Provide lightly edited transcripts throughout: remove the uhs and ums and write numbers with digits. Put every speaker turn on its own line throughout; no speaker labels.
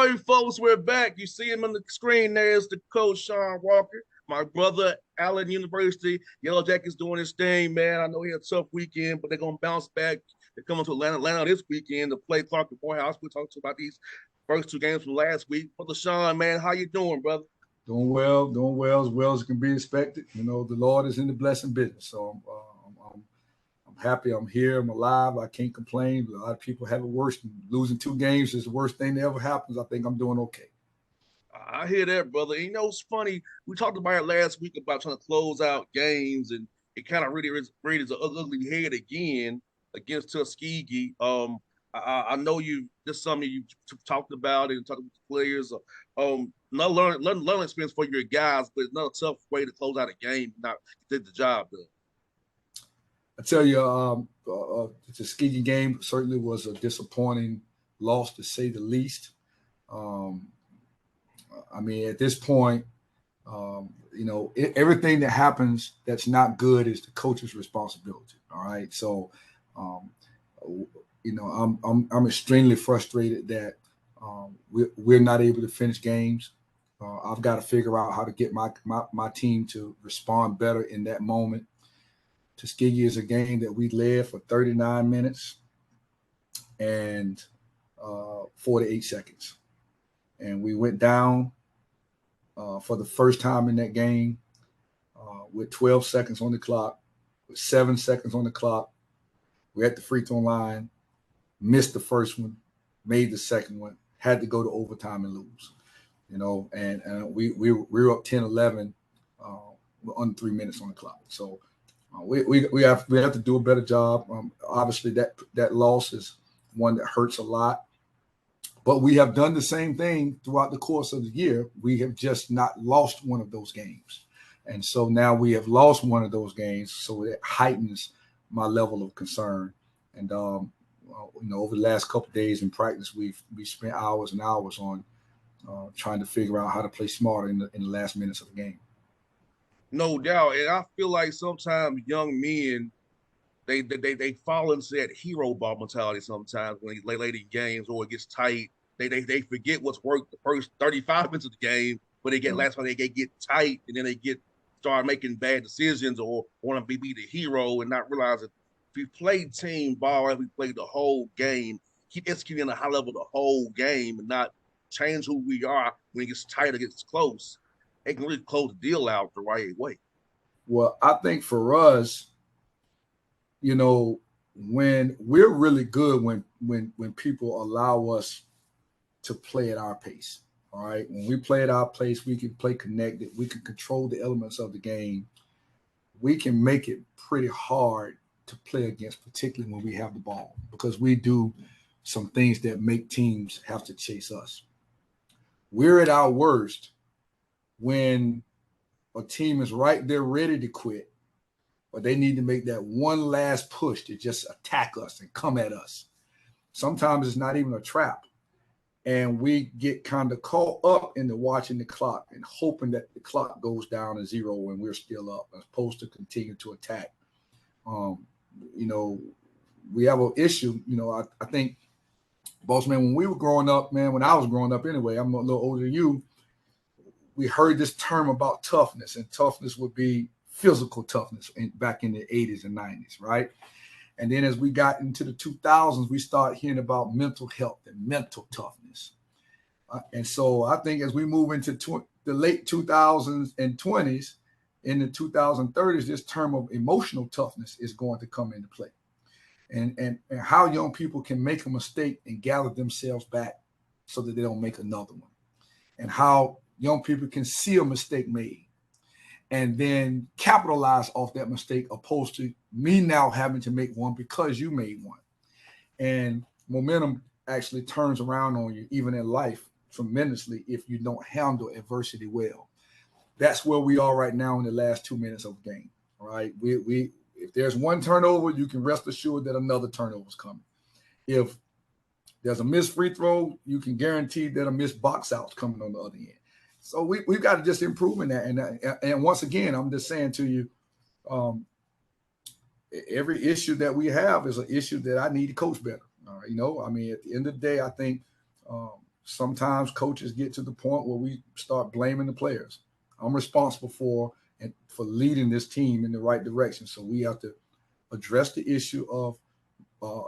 All right, folks, we're back. You see him on the screen. There's the coach, Shawn Walker. My brother, Allen University. Yellow Jackets doing his thing, man. I know he had a tough weekend, but they're going to bounce back. They're coming to Atlanta this weekend to play Clark and Morehouse. We talked about these first two games from last week. Brother Shawn, man, how you doing, brother?
Doing well as can be expected. You know, the Lord is in the blessing business. So I'm happy I'm here. I'm alive. I can't complain. A lot of people have it worse. Losing two games is the worst thing that ever happens. I think I'm doing okay.
I hear that, brother. You know, it's funny. We talked about it last week about trying to close out games, and it kind of really raised an ugly head again against Tuskegee. I know you. This is something you talked about and talked with the players. Not learning experience for your guys, but it's not a tough way to close out a game. Not get the job done.
I tell you, the Tuskegee game certainly was a disappointing loss to say the least. Um, I mean, at this point, everything that happens that's not good is the coach's responsibility. All right, so um, I'm extremely frustrated that we're not able to finish games. I've got to figure out how to get my team to respond better in that moment. Tuskegee is a game that we led for 39 minutes and 48 seconds. And we went down for the first time in that game with 12 seconds on the clock, with 7 seconds on the clock. We're at the free throw line, missed the first one, made the second one, had to go to overtime and lose. You know, and we were up 10-11 with under 3 minutes on the clock. So we have to do a better job. Obviously, that loss is one that hurts a lot. But we have done the same thing throughout the course of the year. We have just not lost one of those games. And so now we have lost one of those games. So it heightens my level of concern. And, over the last couple of days in practice, we spent hours and hours on trying to figure out how to play smarter in the last minutes of the game.
No doubt. And I feel like sometimes young men, they fall into that hero ball mentality sometimes when they late in games or it gets tight. They forget what's worked the first 35 minutes of the game, but they get last time they get tight and then they start making bad decisions or want to be the hero and not realizing if we play team ball and we play the whole game, keep executing at a high level the whole game and not change who we are when it gets tight or gets close, they can really close the deal out the right way.
Well, I think for us, when we're really good when people allow us to play at our pace. All right. When we play at our pace, we can play connected. We can control the elements of the game. We can make it pretty hard to play against, particularly when we have the ball, because we do some things that make teams have to chase us. We're at our worst when a team is right there ready to quit, but they need to make that one last push to just attack us and come at us. Sometimes it's not even a trap. And we get kind of caught up into watching the clock and hoping that the clock goes down to zero when we're still up, as opposed to continue to attack. We have an issue. I think, Bossman, when we were growing up, man, when I was growing up anyway, I'm a little older than you, we heard this term about toughness, and toughness would be physical toughness back in the 80s and 90s, right? And then as we got into the 2000s, we started hearing about mental health and mental toughness. And so I think as we move into the late 2000s and 20s, in the 2030s, this term of emotional toughness is going to come into play. And how young people can make a mistake and gather themselves back so that they don't make another one. And how young people can see a mistake made and then capitalize off that mistake, opposed to me now having to make one because you made one. And momentum actually turns around on you, even in life, tremendously if you don't handle adversity well. That's where we are right now in the last 2 minutes of the game. All right. We if there's one turnover, you can rest assured that another turnover is coming. If there's a missed free throw, you can guarantee that a missed box out's coming on the other end. So we've got to just improve in that. And once again, I'm just saying to you, every issue that we have is an issue that I need to coach better. At the end of the day, I think sometimes coaches get to the point where we start blaming the players. I'm responsible for leading this team in the right direction. So we have to address the issue of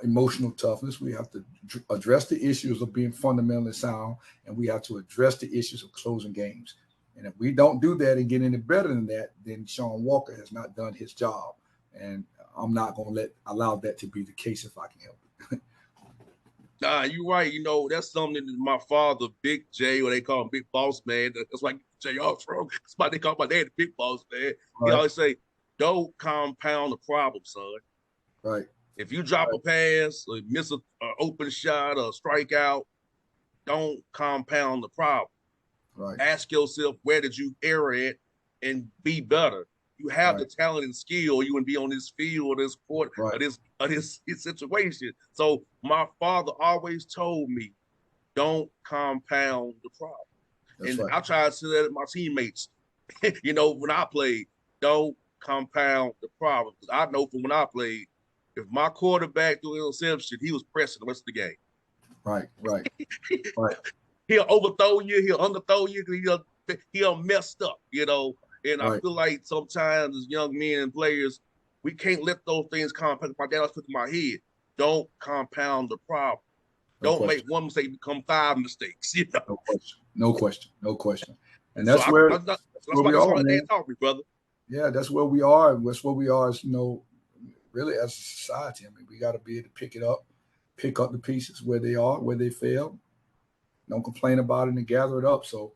emotional toughness. We have to address the issues of being fundamentally sound, and we have to address the issues of closing games. And if we don't do that and get any better than that, then Shawn Walker has not done his job. And I'm not going to allow that to be the case if I can help it.
Nah, you're right. You know, that's something that my father, Big J, or they call him Big Boss Man. That's like J Armstrong. That's why they call my dad the Big Boss Man. He
Right.
always say, don't compound the problem, son.
Right.
If you drop a pass or miss an open shot or strikeout, don't compound the problem.
Right.
Ask yourself, where did you err at and be better? You have the talent and skill. You wouldn't be on this field, or this court, or this situation. So my father always told me, don't compound the problem. And I try to say that to my teammates, you know, when I played, don't compound the problem. Because I know from when I played, if my quarterback threw an interception, he was pressing the rest of the game.
Right.
He'll overthrow you, he'll underthrow you, he'll messed up, you know. And I feel like sometimes as young men and players, we can't let those things compound. My dad always put in my head, don't compound the problem. Don't make one mistake become 5 mistakes. You know?
No question. And that's where we are, man.
Taught me, brother.
Yeah, that's where we are. That's where we are as, you know, really as a society. I mean, we got to be able to pick up the pieces where they are, where they fail. Don't complain about it and gather it up. So,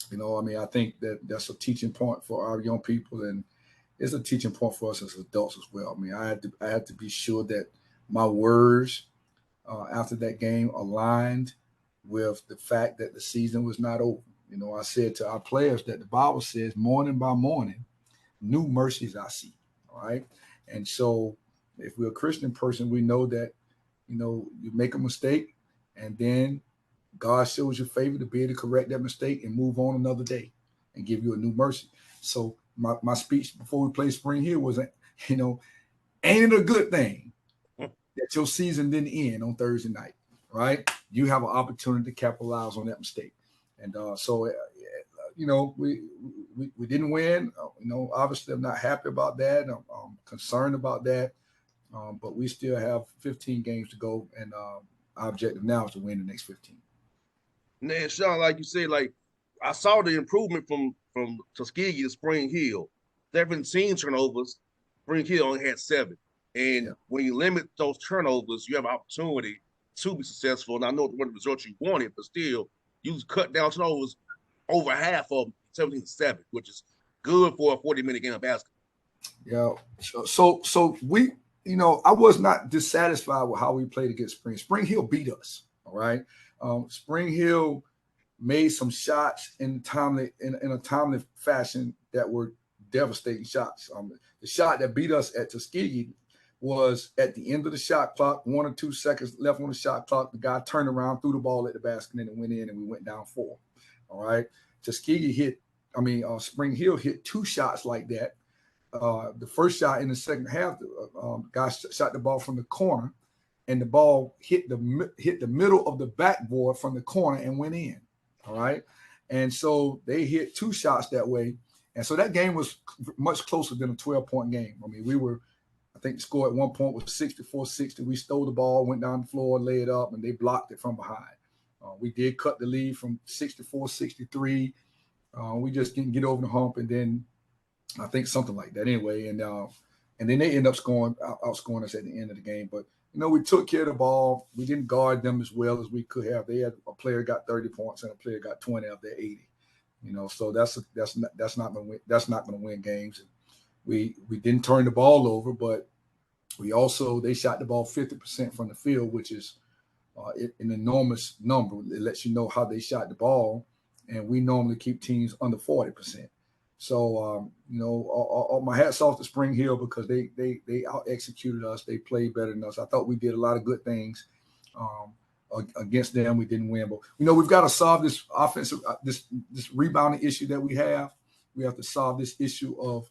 you know, I mean, I think that's a teaching point for our young people, and it's a teaching point for us as adults as well. I mean, I had to be sure that my words after that game aligned with the fact that the season was not over. You know, I said to our players that the Bible says, morning by morning, new mercies I see. All right. And so if we're a Christian person, we know that, you know, you make a mistake and then God shows you favor to be able to correct that mistake and move on another day and give you a new mercy. So my speech before we played Spring Hill was, you know, ain't it a good thing that your season didn't end on Thursday night, right? You have an opportunity to capitalize on that mistake. And you know, we didn't win. You know, obviously I'm not happy about that. I'm concerned about that. But we still have 15 games to go. And our objective now is to win the next 15.
Man, Shawn, like you said, like I saw the improvement from Tuskegee to Spring Hill. 17 turnovers. Spring Hill only had 7. And when you limit those turnovers, you have an opportunity to be successful. And I know what the result you wanted, but still, you cut down turnovers over half of them, 17-7, which is good for a 40-minute game of basketball.
Yeah. So we, you know, I was not dissatisfied with how we played against Spring. Spring Hill beat us. All right. Spring Hill made some shots in a timely fashion that were devastating shots. The shot that beat us at Tuskegee was at the end of the shot clock, 1 or 2 seconds left on the shot clock. The guy turned around, threw the ball at the basket, and it went in, and we went down 4. All right. Tuskegee Spring Hill hit 2 shots like that. The first shot in the second half, the guy shot the ball from the corner, and the ball hit the middle of the backboard from the corner and went in. All right. And so they hit 2 shots that way. And so that game was much closer than a 12-point game. I mean, I think the score at one point was 64-60. We stole the ball, went down the floor, laid up, and they blocked it from behind. We did cut the lead from 64-63. We just didn't get over the hump, and then I think something like that anyway. And then they end up outscoring us at the end of the game. But, you know, we took care of the ball. We didn't guard them as well as we could have. They had a player got 30 points and a player got 20 of their 80. You know, so that's not going to win games. And we didn't turn the ball over, but they shot the ball 50% from the field, which is an enormous number. It lets you know how they shot the ball, and we normally keep teams under 40%. So, you know, all my hats off to Spring Hill because they out executed us. They played better than us. I thought we did a lot of good things against them. We didn't win, but you know, we've got to solve this offensive this rebounding issue that we have. We have to solve this issue of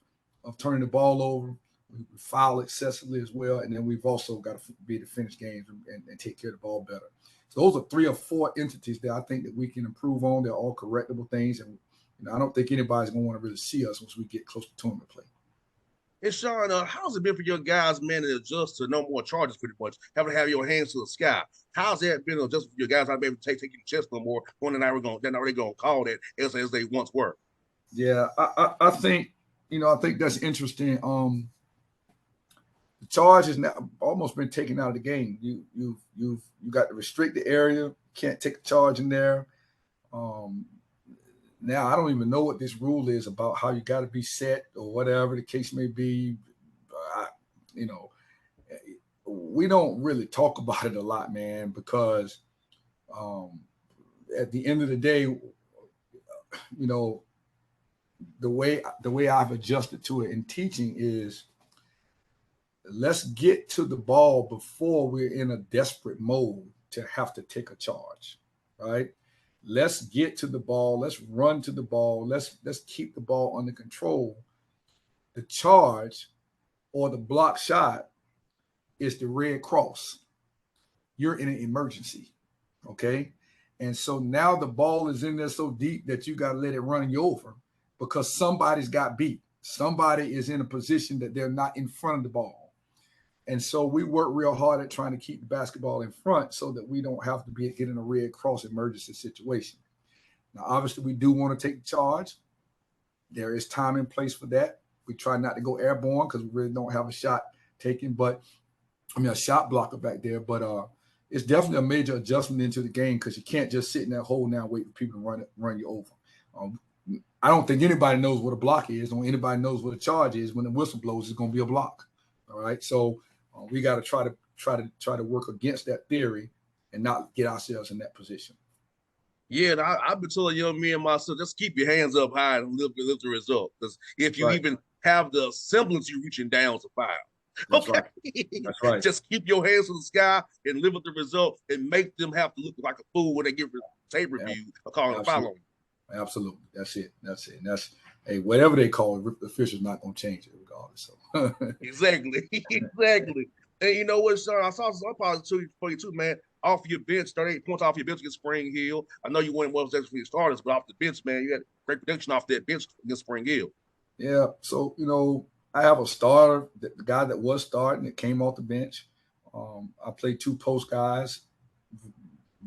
turning the ball over. We foul excessively as well, and then we've also got to be able to finish games and take care of the ball better. So those are 3 or 4 entities that I think that we can improve on. They're all correctable things, and I don't think anybody's going to want to really see us once we get close to tournament play.
And Shawn, how's it been for your guys, man, to adjust to no more charges pretty much? Having to have your hands to the sky. How's that been adjust for your guys not be able to take your chest no more when they're not really gonna call that as they once were?
Yeah, I think I think that's interesting. The charge has now almost been taken out of the game. You got to restrict the area. Can't take a charge in there. Um, Now I don't even know what this rule is about how you got to be set or whatever the case may be. I, you know, we don't really talk about it a lot, man, because um, at the end of the day, know, the way I've adjusted to it in teaching is let's get to the ball before we're in a desperate mode to have to take a charge, right? Let's get to the ball. Let's run to the ball. Let's keep the ball under control. The charge or the block shot is the red cross. You're in an emergency, okay? And so now the ball is in there so deep that you got to let it run you over because somebody's got beat. Somebody is in a position that they're not in front of the ball. And so we work real hard at trying to keep the basketball in front so that we don't have to get in a red cross emergency situation. Now, obviously, we do want to take the charge. There is time and place for that. We try not to go airborne because we really don't have a shot taken, a shot blocker back there. But it's definitely a major adjustment into the game because you can't just sit in that hole now waiting for people to run you over. I don't think anybody knows what a block is, or anybody knows what a charge is. When the whistle blows, it's going to be a block. All right, so we got to try to work against that theory and not get ourselves in that position.
Yeah, and I've been telling young men myself, just keep your hands up high and live the result. Because if
That's
you
right.
even have the semblance you reaching down to foul,
That's
okay,
right. That's right.
just keep your hands to the sky and live with the result and make them have to look like a fool when they give a tape review or calling a foul on you.
Absolutely. That's it. And that's hey, whatever they call it, the official's not going to change it regardless. So
Exactly, exactly. And you know what, Shawn? I saw some positive for you too, man. Off your bench, 38 points off your bench against Spring Hill. I know you weren't one of the starters, but off the bench, man, you had great production off that bench against Spring Hill.
yeah. So I have a starter, the guy that was starting that came off the bench. I played 2 post guys.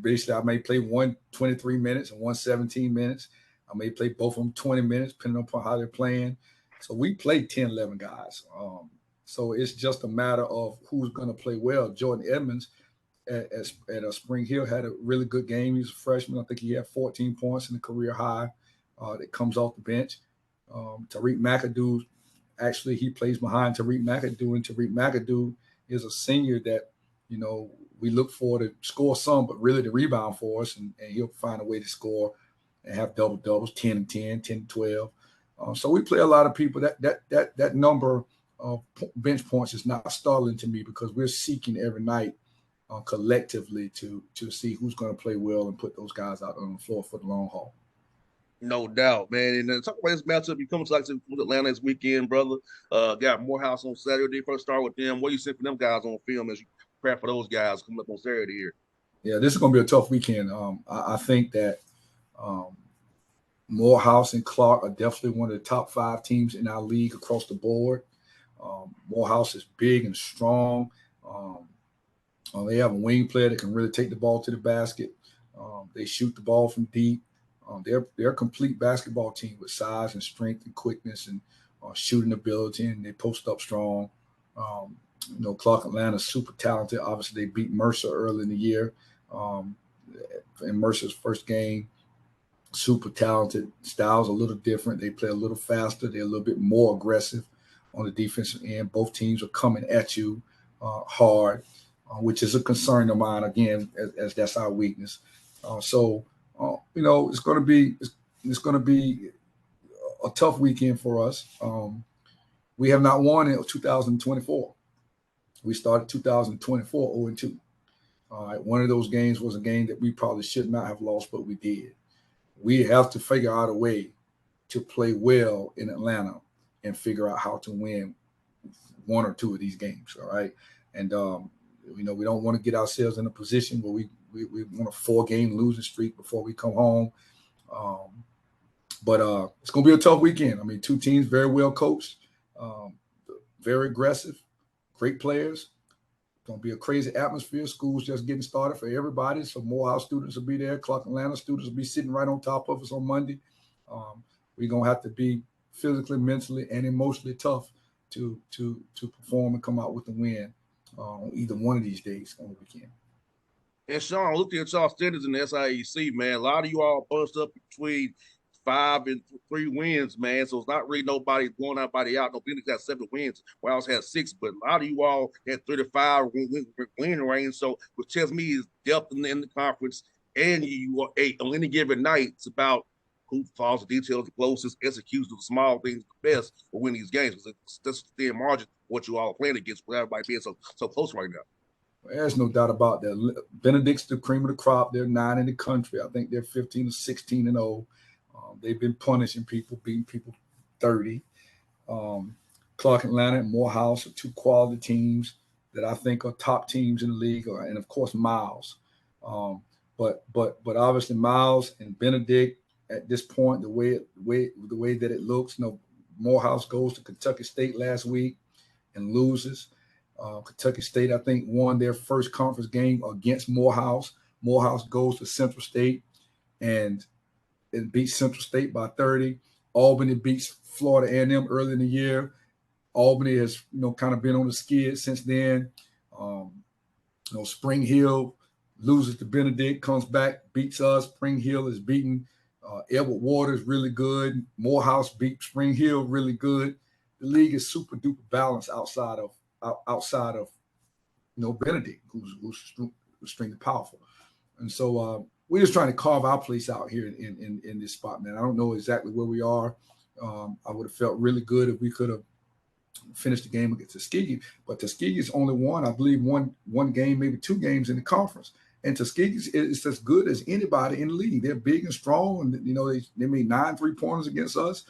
Basically, I may play one 23 minutes and one 17 minutes. I may play both of them 20 minutes, depending upon how they're playing. So we play 10, 11 guys. So it's just a matter of who's going to play well. Jordan Edmonds at Spring Hill had a really good game. He's a freshman. I think he had 14 points in the career high that comes off the bench. Tariq McAdoo, actually, he plays behind Tariq McAdoo, and Tariq McAdoo is a senior that, we look for to score some, but really to rebound for us, and he'll find a way to score and have double doubles, 10 and 10, 10 and 12. So we play a lot of people. That number of bench points is not startling to me because we're seeking every night collectively to see who's going to play well and put those guys out on the floor for the long haul.
No doubt, man. And then talk about this matchup. You come to Atlanta this weekend, brother. Got Morehouse on Saturday. First start with them. What do you see for them guys on film as you prepare for those guys coming up on Saturday here?
Yeah, this is going to be a tough weekend. I think that Morehouse and Clark are definitely one of the top 5 teams in our league across the board. Morehouse is big and strong. They have a wing player that can really take the ball to the basket. They shoot the ball from deep. They're a complete basketball team with size and strength and quickness and shooting ability, and they post up strong. Clark Atlanta's super talented. Obviously, they beat Mercer early in the year in Mercer's first game. Super talented. Styles a little different. They play a little faster. They're a little bit more aggressive on the defensive end. Both teams are coming at you hard, which is a concern of mine. Again, as that's our weakness. It's going to be a tough weekend for us. We have not won in 2024. We started 2024 0-2. All right, one of those games was a game that we probably should not have lost, but we did. We have to figure out a way to play well in Atlanta and figure out how to win 1 or 2 of these games. All right, and we don't want to get ourselves in a position where we we want a 4-game losing streak before we come home. But it's going to be a tough weekend. I mean, two teams very well coached, um, very aggressive, great players. Going to be a crazy atmosphere. School's just getting started for everybody. So Morehouse students will be there. Clark Atlanta students will be sitting right on top of us on Monday. We're going to have to be physically, mentally, and emotionally tough to perform and come out with a win on either one of these days on the weekend.
And Shawn, looking at y'all standards in the SIAC, man, a lot of you all bunched up between 5 and 3 wins, man. So it's not really nobody blowing anybody out. No, Phoenix got 7 wins. Wells has 6, but a lot of you all had 35 win range. So which tells me is depth in the conference, and you are on any given night. It's about who follows the details the closest, executes the small things the best, will win these games. It's just the margin what you all are playing against, with everybody being so close right now.
There's no doubt about that. Benedict's the cream of the crop. They're 9 in the country. I think they're 15 or 16 and 0. They've been punishing people, beating people 30. Clark Atlanta and Morehouse are 2 quality teams that I think are top teams in the league, and of course Miles. But obviously Miles and Benedict at this point, the way that it looks, Morehouse goes to Kentucky State last week and loses. Kentucky State, I think, won their first conference game against Morehouse. Morehouse goes to Central State and beats Central State by 30. Albany beats Florida A&M early in the year. Albany has, kind of been on the skid since then. Spring Hill loses to Benedict, comes back, beats us. Spring Hill is beaten. Edward Waters really good. Morehouse beat Spring Hill really good. The league is super duper balanced outside of Benedict, who's extremely powerful. And so we're just trying to carve our place out here in this spot, man. I don't know exactly where we are. I would have felt really good if we could have finished the game against Tuskegee, but Tuskegee's only won, I believe, one game, maybe 2 games in the conference. And Tuskegee is as good as anybody in the league. They're big and strong, and they made 9 3-pointers against us.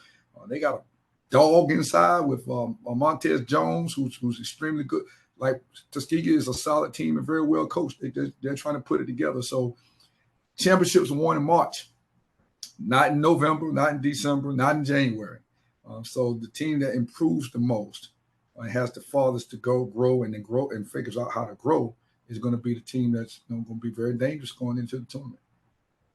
They got a dog inside with Montez Jones, who's extremely good. Like, Tuskegee is a solid team and very well coached. They're trying to put it together. So championships are won in March, not in November, not in December, not in January. So the team that improves the most and has the farthest to grow and figures out how to grow is going to be the team that's going to be very dangerous going into the tournament.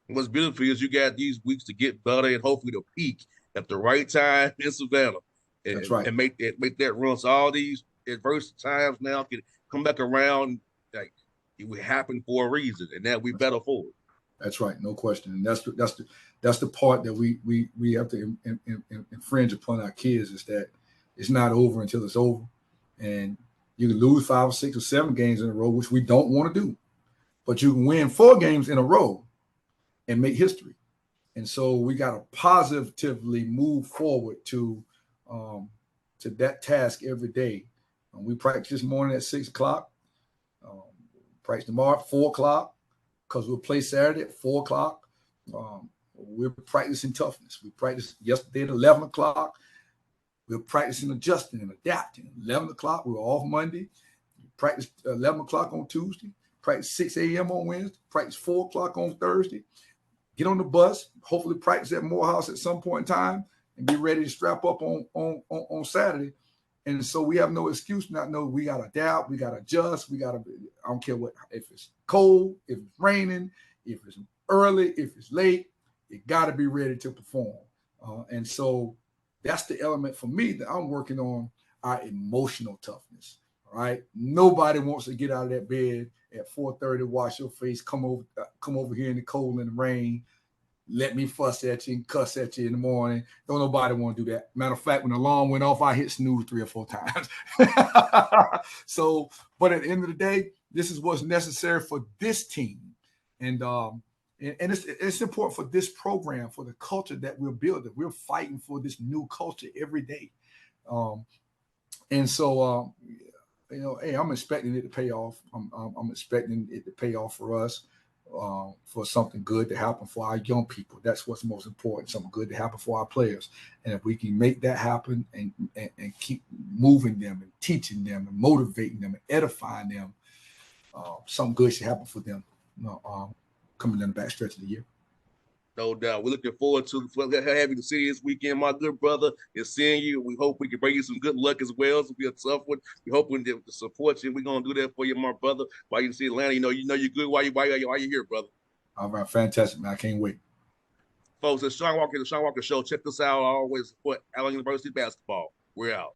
What's beautiful is you got these weeks to get better and hopefully to peak at the right time in Savannah.
That's right.
And make that run. So all these adverse times now can come back around. Like, it would happen for a reason, and that we better for it.
That's right, no question. And that's the part that we have to infringe upon our kids, is that it's not over until it's over. And you can lose 5 or 6 or 7 games in a row, which we don't want to do, but you can win 4 games in a row and make history. And so we got to positively move forward to that task every day. We practice this morning at 6 o'clock. Practice tomorrow at 4 o'clock, because we'll play Saturday at 4 o'clock. We're practicing toughness. We practiced yesterday at 11 o'clock. We're practicing adjusting and adapting. 11 o'clock, we were off Monday. Practice 11 o'clock on Tuesday. Practice 6 a.m. on Wednesday. Practice 4 o'clock on Thursday. Get on the bus, hopefully practice at Morehouse at some point in time, and be ready to strap up on Saturday. And so we have no excuse not know. We got to adapt. We got to adjust. I don't care if it's cold, if it's raining, if it's early, if it's late, you got to be ready to perform. And so that's the element for me that I'm working on, our emotional toughness. All right. Nobody wants to get out of that bed at 4:30, wash your face, come over here in the cold and the rain, let me fuss at you and cuss at you in the morning. Don't nobody want to do that. Matter of fact, when the alarm went off, I hit snooze 3 or 4 times. So, but at the end of the day, this is what's necessary for this team. And it's important for this program, for the culture that we're building. We're fighting for this new culture every day. And so, hey, I'm expecting it to pay off. I'm expecting it to pay off for us, for something good to happen for our young people. That's what's most important, something good to happen for our players. And if we can make that happen and keep moving them and teaching them and motivating them and edifying them, something good should happen for them. coming in the back stretch of the year.
No doubt. We're looking forward to having you see this weekend, my good brother, and seeing you. We hope we can bring you some good luck as well. It'll be a tough one. We hope we can support you. We're gonna do that for you, my brother. While you see Atlanta, you know you're good while you're here, brother.
All right, fantastic, man. I can't wait.
Folks, it's Shawn Walker, the Shawn Walker Show. Check this out. I always support Allen University basketball. We're out.